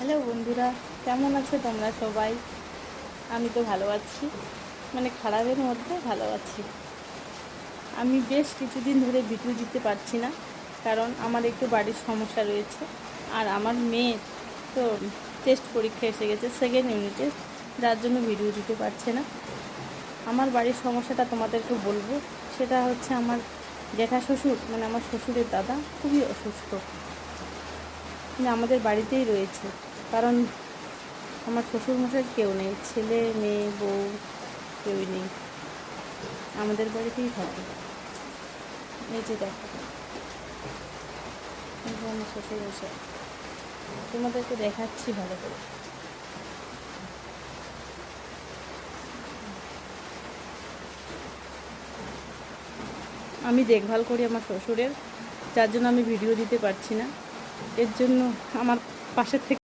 Hello বন্ধুরা, কেমন আছো তোমরা সবাই? আমি তো ভালো আছি, মানে খারাপের মধ্যে ভালো আছি। আমি বেশ কিছুদিন ধরে ভিডিও দিতে পারছি না, কারণ আমার একটু বাড়ির সমস্যা রয়েছে। আর আমার মেয়ের তো টেস্ট পরীক্ষা এসে গেছে, সেকেন্ড ইউনিট টেস্ট, যার জন্য ভিডিও দিতে পারছে না। আমার বাড়ির সমস্যাটা তোমাদেরকে বলবো। সেটা হচ্ছে আমার জ্যাঠা শ্বশুর, মানে আমার শ্বশুরের দাদা খুবই অসুস্থ, মানে আমাদের বাড়িতেই রয়েছে। কারণ আমার শ্বশুরমশাইয়ের কেউ নেই, ছেলে মেয়ে বউ কেউই নেই, আমাদের বাড়িতেই থাকে। এই যে দেখো, এই যে আমার শ্বশুরমশাই, তোমাদেরকে দেখাচ্ছি ভালো করে। আমি দেখভাল করি আমার শ্বশুরের, যার জন্য আমি ভিডিও দিতে পারছি না। এর জন্য আমার পাশের থেকে